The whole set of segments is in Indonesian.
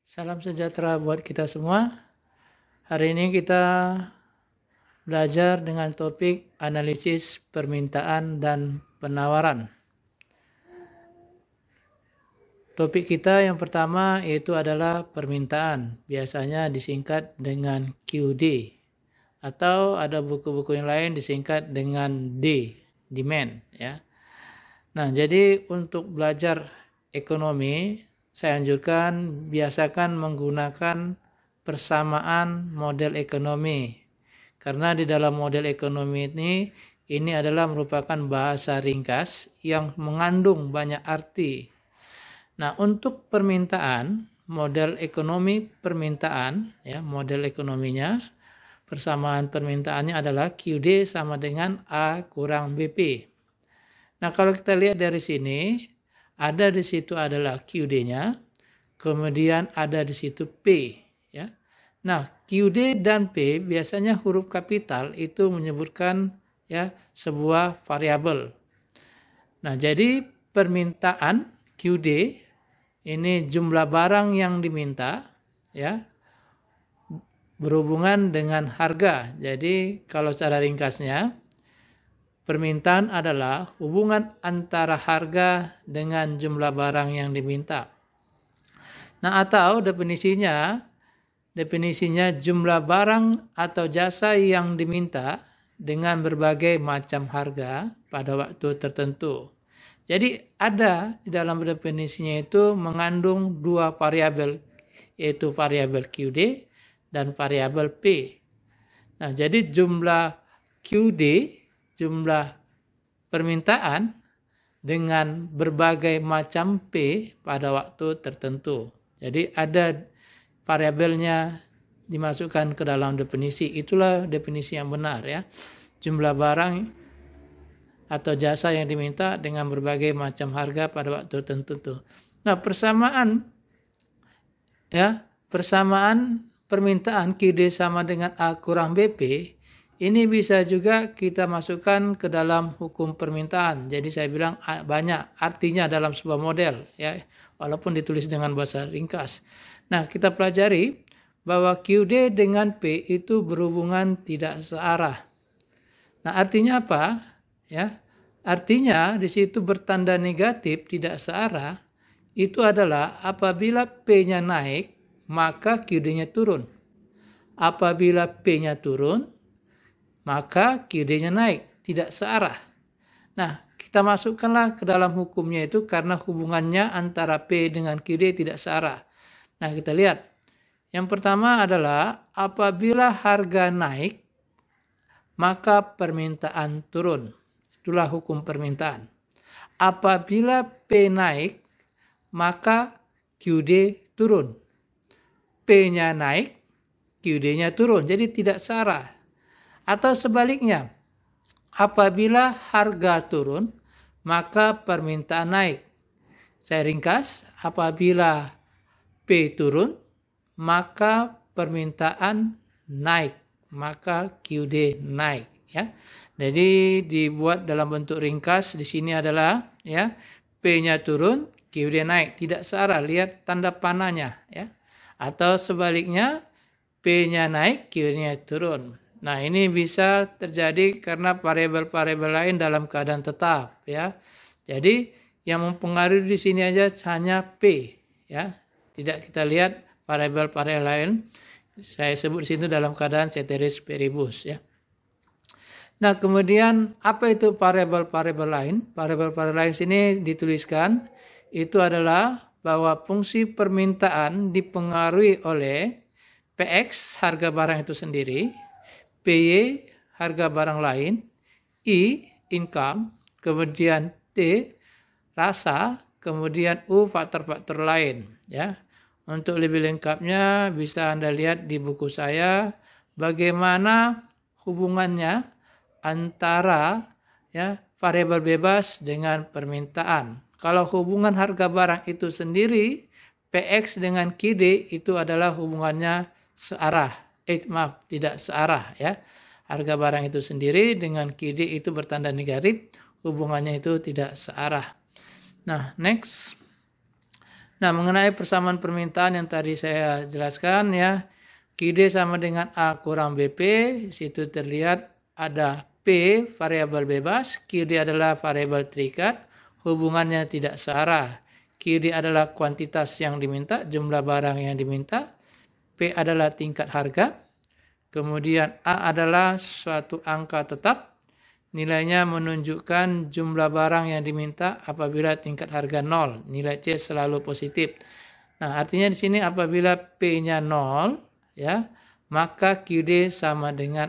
Salam sejahtera buat kita semua. Hari ini kita belajar dengan topik analisis permintaan dan penawaran. Topik kita yang pertama yaitu adalah permintaan. Biasanya disingkat dengan QD. Atau ada buku-buku yang lain disingkat dengan D, demand. Ya. Nah, jadi untuk belajar ekonomi, saya anjurkan biasakan menggunakan persamaan model ekonomi. Karena di dalam model ekonomi ini adalah merupakan bahasa ringkas yang mengandung banyak arti. Nah, untuk permintaan, model ekonomi permintaan, ya, model ekonominya, persamaan permintaannya adalah QD sama dengan A kurang BP. Nah, kalau kita lihat dari sini, ada di situ adalah QD-nya, kemudian ada di situ P. Ya. Nah, QD dan P biasanya huruf kapital itu menyebutkan ya sebuah variabel. Nah, jadi permintaan QD ini jumlah barang yang diminta, ya, berhubungan dengan harga. Jadi kalau secara ringkasnya, permintaan adalah hubungan antara harga dengan jumlah barang yang diminta. Nah, atau definisinya jumlah barang atau jasa yang diminta dengan berbagai macam harga pada waktu tertentu. Jadi ada di dalam definisinya itu mengandung dua variabel, yaitu variabel QD dan variabel P. Nah, jadi jumlah QD, jumlah permintaan dengan berbagai macam P pada waktu tertentu. Jadi ada variabelnya dimasukkan ke dalam definisi. Itulah definisi yang benar ya. Jumlah barang atau jasa yang diminta dengan berbagai macam harga pada waktu tertentu. Nah, persamaan permintaan QD sama dengan A kurang BP, ini bisa juga kita masukkan ke dalam hukum permintaan. Jadi saya bilang banyak artinya dalam sebuah model, ya, walaupun ditulis dengan bahasa ringkas. Nah, kita pelajari bahwa QD dengan P itu berhubungan tidak searah. Nah, artinya apa? Ya, artinya di situ bertanda negatif tidak searah itu adalah apabila P-nya naik, maka QD-nya turun. Apabila P-nya turun, maka QD-nya naik, tidak searah. Nah, kita masukkanlah ke dalam hukumnya itu karena hubungannya antara P dengan QD tidak searah. Nah, kita lihat. Yang pertama adalah apabila harga naik, maka permintaan turun. Itulah hukum permintaan. Apabila P naik, maka QD turun. P-nya naik, QD-nya turun. Jadi tidak searah. Atau sebaliknya, apabila harga turun, maka permintaan naik. Saya ringkas, apabila P turun, maka permintaan naik, maka QD naik. Ya. Jadi dibuat dalam bentuk ringkas di sini adalah ya P-nya turun, QD naik, tidak searah. Lihat tanda panahnya ya. Atau sebaliknya P-nya naik, QD-nya turun. Nah, ini bisa terjadi karena variabel-variabel lain dalam keadaan tetap ya. Jadi yang mempengaruhi di sini aja hanya P ya. Tidak kita lihat variabel-variabel lain. Saya sebut di sini dalam keadaan ceteris paribus ya. Nah, kemudian apa itu variabel-variabel lain? Variabel-variabel lain sini dituliskan itu adalah bahwa fungsi permintaan dipengaruhi oleh PX harga barang itu sendiri, PY harga barang lain, I income, kemudian T rasa, kemudian U faktor-faktor lain ya. Untuk lebih lengkapnya bisa Anda lihat di buku saya bagaimana hubungannya antara ya variabel bebas dengan permintaan. Kalau hubungan harga barang itu sendiri, PX dengan QD itu adalah hubungannya searah. Tidak searah ya. Harga barang itu sendiri dengan QD itu bertanda negatif, hubungannya itu tidak searah. Nah, next. Nah, mengenai persamaan permintaan yang tadi saya jelaskan ya, QD sama dengan A kurang BP, situ terlihat ada P variabel bebas, QD adalah variabel terikat, hubungannya tidak searah. QD adalah kuantitas yang diminta, jumlah barang yang diminta, P adalah tingkat harga, kemudian A adalah suatu angka tetap, nilainya menunjukkan jumlah barang yang diminta apabila tingkat harga 0. Nilai C selalu positif. Nah, artinya di sini apabila P-nya 0, ya, maka QD sama dengan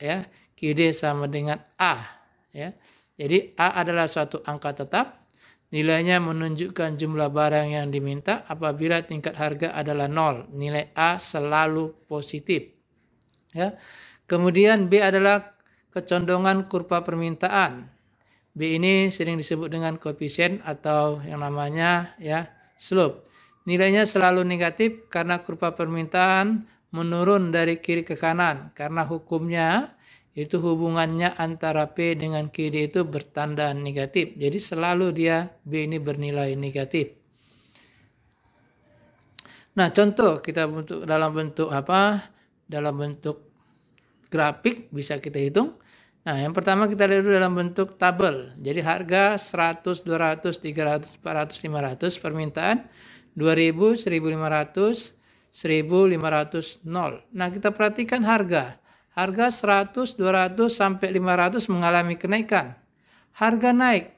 ya, QD sama dengan A, ya. Jadi A adalah suatu angka tetap, nilainya menunjukkan jumlah barang yang diminta apabila tingkat harga adalah 0. Nilai A selalu positif. Ya. Kemudian B adalah kecondongan kurva permintaan. B ini sering disebut dengan koefisien atau yang namanya ya slope. Nilainya selalu negatif karena kurva permintaan menurun dari kiri ke kanan. Karena hukumnya itu hubungannya antara P dengan QD itu bertanda negatif. Jadi selalu dia B ini bernilai negatif. Nah, contoh kita dalam bentuk apa? Dalam bentuk grafik bisa kita hitung. Nah, yang pertama kita lihat dulu dalam bentuk tabel. Jadi harga 100, 200, 300, 400, 500, permintaan 2000, 1500, 1500, 0. Nah, kita perhatikan harga. Harga 100, 200 sampai 500 mengalami kenaikan. Harga naik.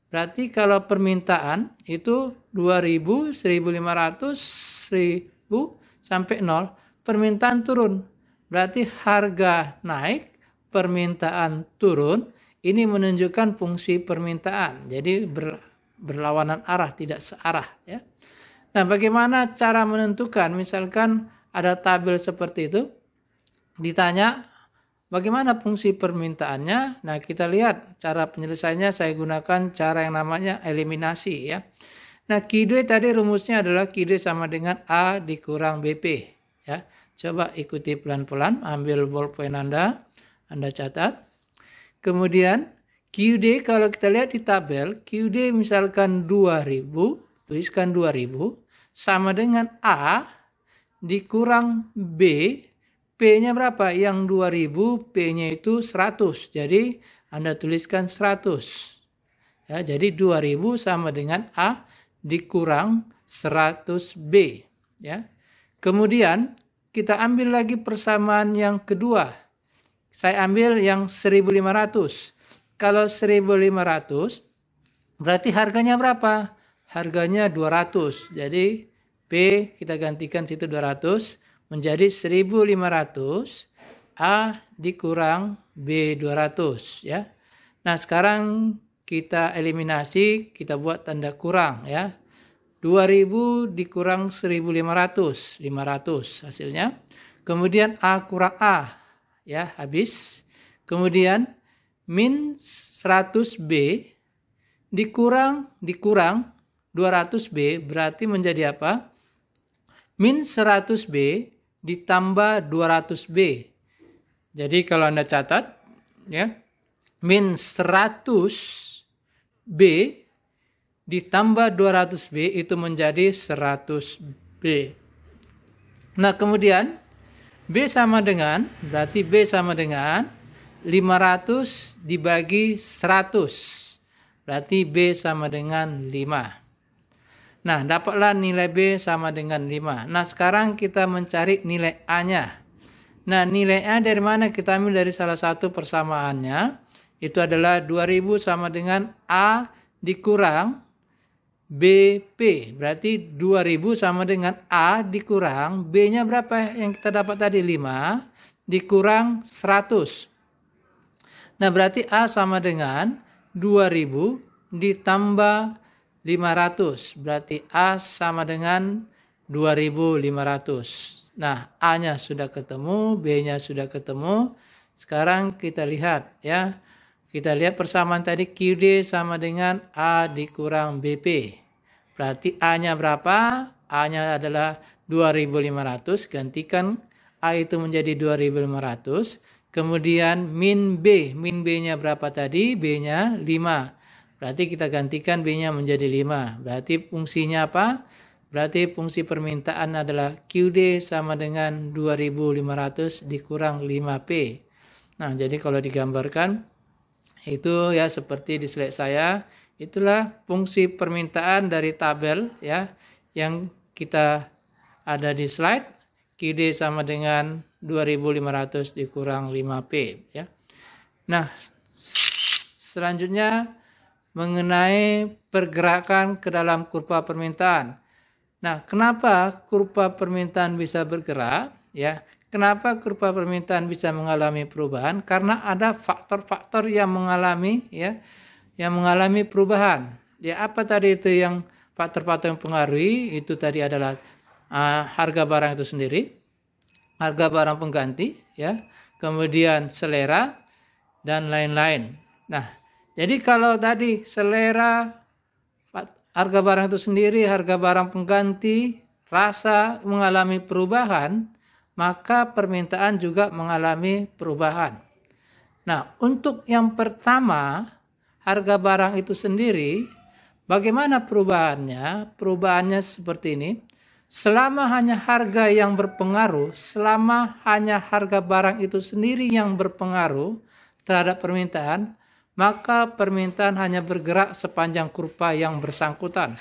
Berarti kalau permintaan itu 2000, 1500, 1000 sampai 0, permintaan turun. Berarti harga naik, permintaan turun, ini menunjukkan fungsi permintaan. Jadi berlawanan arah, tidak searah. Ya. Nah, bagaimana cara menentukan? Misalkan ada tabel seperti itu, ditanya bagaimana fungsi permintaannya. Nah, kita lihat cara penyelesaiannya, saya gunakan cara yang namanya eliminasi. Ya. Nah, QD tadi rumusnya adalah QD sama dengan A dikurang BP. Ya. Coba ikuti pelan-pelan, ambil ballpoint Anda catat. Kemudian QD kalau kita lihat di tabel, QD misalkan 2000, tuliskan 2000, sama dengan A dikurang B, P-nya berapa? Yang 2000, P-nya itu 100. Jadi Anda tuliskan 100. Ya, jadi 2000 sama dengan A dikurang 100B. Ya. Kemudian kita ambil lagi persamaan yang kedua. Saya ambil yang 1500. Kalau 1500, berarti harganya berapa? Harganya 200. Jadi P kita gantikan situ 200 menjadi 1500 A dikurang B 200 ya. Nah, sekarang kita eliminasi, kita buat tanda kurang ya. 2000 dikurang 1500, 500 hasilnya. Kemudian A kurang A ya, habis. Kemudian min 100B dikurang 200B berarti menjadi apa? Min 100B ditambah 200B. Jadi kalau Anda catat ya, min 100B ditambah 200B itu menjadi 100B. Nah, kemudian B sama dengan, berarti B sama dengan 500 dibagi 100. Berarti B sama dengan 5. Nah, dapatlah nilai B sama dengan 5. Nah, sekarang kita mencari nilai A-nya. Nah, nilai A dari mana? Kita ambil dari salah satu persamaannya. Itu adalah 2000 sama dengan A dikurang BP. Berarti 2000 sama dengan A dikurang B-nya berapa yang kita dapat tadi? 5 dikurang 100. Nah, berarti A sama dengan 2000 ditambah 500. Berarti A sama dengan 2500. Nah, A-nya sudah ketemu, B-nya sudah ketemu. Sekarang kita lihat ya. Kita lihat persamaan tadi QD sama dengan A dikurang BP. Berarti A-nya berapa? A-nya adalah 2500. Gantikan A itu menjadi 2500. Kemudian min B. Min B-nya berapa tadi? B-nya 5. Berarti kita gantikan B-nya menjadi 5. Berarti fungsinya apa? Berarti fungsi permintaan adalah QD sama dengan 2500 dikurang 5P. Nah, jadi kalau digambarkan itu ya seperti di slide saya, itulah fungsi permintaan dari tabel ya yang kita ada di slide. QD sama dengan 2500 dikurang 5P ya. Nah, selanjutnya mengenai pergerakan ke dalam kurva permintaan. Nah, kenapa kurva permintaan bisa bergerak? Ya, kenapa kurva permintaan bisa mengalami perubahan? Karena ada faktor-faktor yang mengalami perubahan. Ya, apa tadi itu yang faktor-faktor yang mempengaruhi? Itu tadi adalah harga barang itu sendiri, harga barang pengganti, ya, kemudian selera dan lain-lain. Nah, jadi kalau tadi selera, harga barang itu sendiri, harga barang pengganti, rasa mengalami perubahan, maka permintaan juga mengalami perubahan. Nah, untuk yang pertama, harga barang itu sendiri, bagaimana perubahannya? Perubahannya seperti ini. Selama hanya harga yang berpengaruh, selama hanya harga barang itu sendiri yang berpengaruh terhadap permintaan, maka permintaan hanya bergerak sepanjang kurva yang bersangkutan.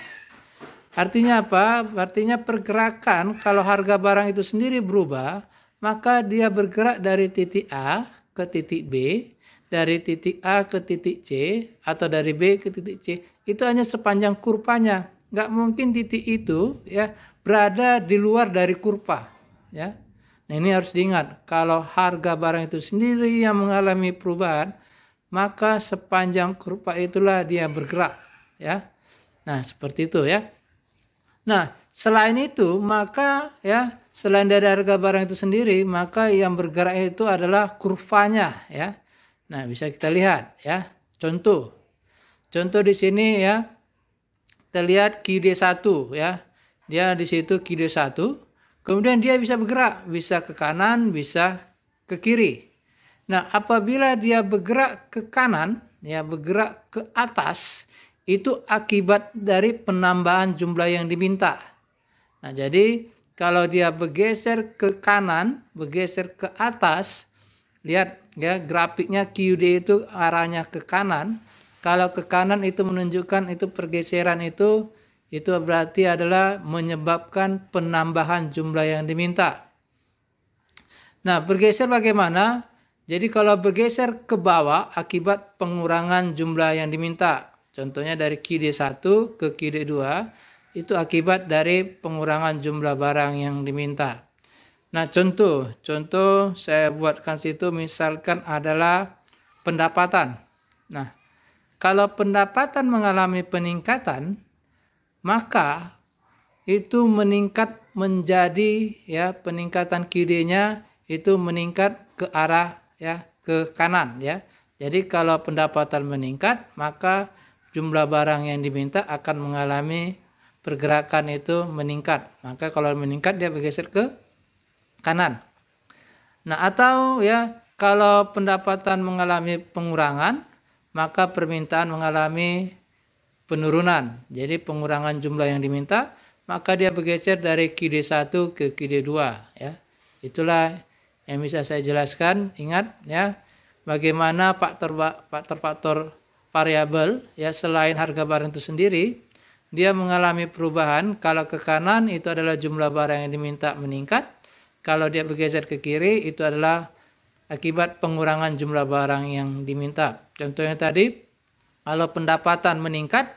Artinya apa? Artinya pergerakan kalau harga barang itu sendiri berubah, maka dia bergerak dari titik A ke titik B, dari titik A ke titik C, atau dari B ke titik C. Itu hanya sepanjang kurvanya. Nggak mungkin titik itu ya berada di luar dari kurva. Ya. Nah, ini harus diingat. Kalau harga barang itu sendiri yang mengalami perubahan, maka sepanjang kurva itulah dia bergerak, ya. Nah, seperti itu ya. Nah, selain itu, maka ya, selain dari harga barang itu sendiri, maka yang bergerak itu adalah kurvanya, ya. Nah, bisa kita lihat ya. Contoh di sini ya. Kita lihat QD1 ya. Dia di situ QD1. Kemudian dia bisa bergerak, bisa ke kanan, bisa ke kiri. Nah, apabila dia bergerak ke kanan, ya bergerak ke atas, itu akibat dari penambahan jumlah yang diminta. Nah, jadi kalau dia bergeser ke kanan, bergeser ke atas, lihat ya grafiknya QD itu arahnya ke kanan. Kalau ke kanan itu menunjukkan itu pergeseran itu berarti adalah menyebabkan penambahan jumlah yang diminta. Nah, bergeser bagaimana? Jadi kalau bergeser ke bawah akibat pengurangan jumlah yang diminta. Contohnya dari QD1 ke QD2 itu akibat dari pengurangan jumlah barang yang diminta. Nah, contoh saya buatkan situ misalkan adalah pendapatan. Nah, kalau pendapatan mengalami peningkatan, maka itu meningkat menjadi ya peningkatan QD-nya itu meningkat ke arah ya ke kanan ya. Jadi kalau pendapatan meningkat, maka jumlah barang yang diminta akan mengalami pergerakan itu meningkat. Maka kalau meningkat dia bergeser ke kanan. Nah, atau ya kalau pendapatan mengalami pengurangan, maka permintaan mengalami penurunan. Jadi pengurangan jumlah yang diminta, maka dia bergeser dari QD1 ke QD2 ya. Itulah yang bisa saya jelaskan. Ingat ya, bagaimana faktor-faktor variabel ya selain harga barang itu sendiri, dia mengalami perubahan. Kalau ke kanan itu adalah jumlah barang yang diminta meningkat. Kalau dia bergeser ke kiri itu adalah akibat pengurangan jumlah barang yang diminta. Contohnya tadi, kalau pendapatan meningkat,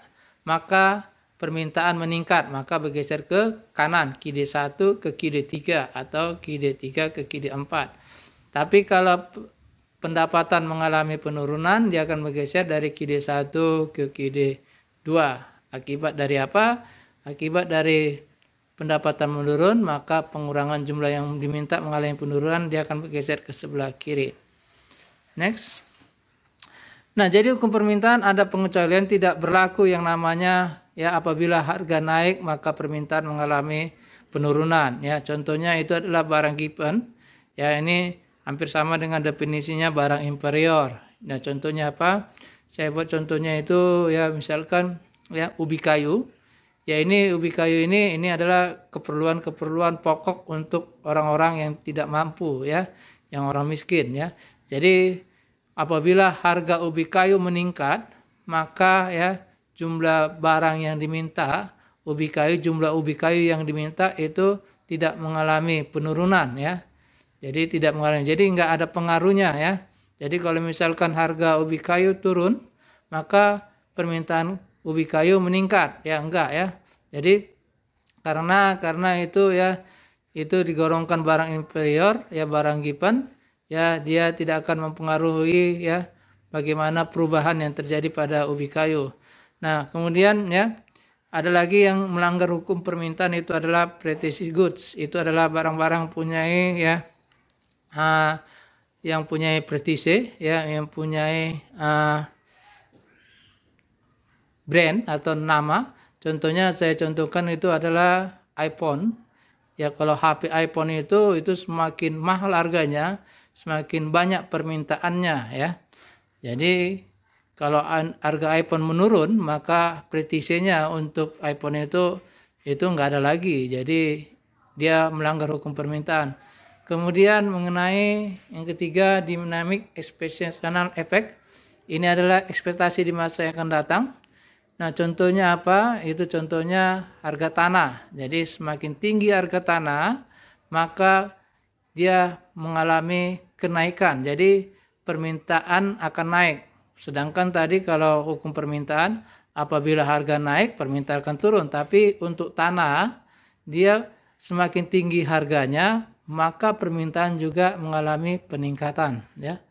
maka permintaan meningkat, maka bergeser ke kanan, QD1 ke QD3 atau QD3 ke QD4. Tapi kalau pendapatan mengalami penurunan, dia akan bergeser dari QD1 ke QD2. Akibat dari apa? Akibat dari pendapatan menurun, maka pengurangan jumlah yang diminta mengalami penurunan, dia akan bergeser ke sebelah kiri. Next. Nah, jadi hukum permintaan ada pengecualian, tidak berlaku yang namanya ya apabila harga naik maka permintaan mengalami penurunan ya. Contohnya itu adalah barang given. Ya, ini hampir sama dengan definisinya barang inferior. Nah, contohnya apa? Saya buat contohnya itu ya misalkan ya ubi kayu. Ya ini ubi kayu ini adalah keperluan-keperluan pokok untuk orang-orang yang tidak mampu ya, yang orang miskin ya. Jadi apabila harga ubi kayu meningkat, maka ya jumlah barang yang diminta, jumlah ubi kayu yang diminta itu tidak mengalami penurunan ya. Jadi tidak mengalami, jadi nggak ada pengaruhnya ya. Jadi kalau misalkan harga ubi kayu turun, maka permintaan ubi kayu meningkat ya, enggak ya. Jadi karena itu ya, itu digolongkan barang inferior ya, barang given ya, dia tidak akan mempengaruhi ya bagaimana perubahan yang terjadi pada ubi kayu. Nah, kemudian ya ada lagi yang melanggar hukum permintaan, itu adalah pretty goods. Itu adalah barang-barang punyai ya yang punyai pretise ya, yang punyai brand atau nama. Contohnya saya contohkan itu adalah iPhone. Ya kalau HP iPhone itu semakin mahal harganya, semakin banyak permintaannya ya. Jadi kalau harga iPhone menurun, maka prestisenya untuk iPhone itu nggak ada lagi. Jadi dia melanggar hukum permintaan. Kemudian mengenai yang ketiga, dynamic expectational effect. Ini adalah ekspektasi di masa yang akan datang. Nah, contohnya apa? Itu contohnya harga tanah. Jadi semakin tinggi harga tanah, maka dia mengalami kenaikan. Jadi permintaan akan naik. Sedangkan tadi kalau hukum permintaan, apabila harga naik, permintaan akan turun. Tapi untuk tanah, dia semakin tinggi harganya, maka permintaan juga mengalami peningkatan ya.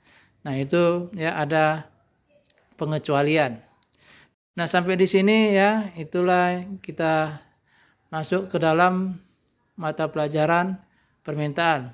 Nah, itu ya ada pengecualian. Nah, sampai di sini ya, itulah kita masuk ke dalam mata pelajaran permintaan.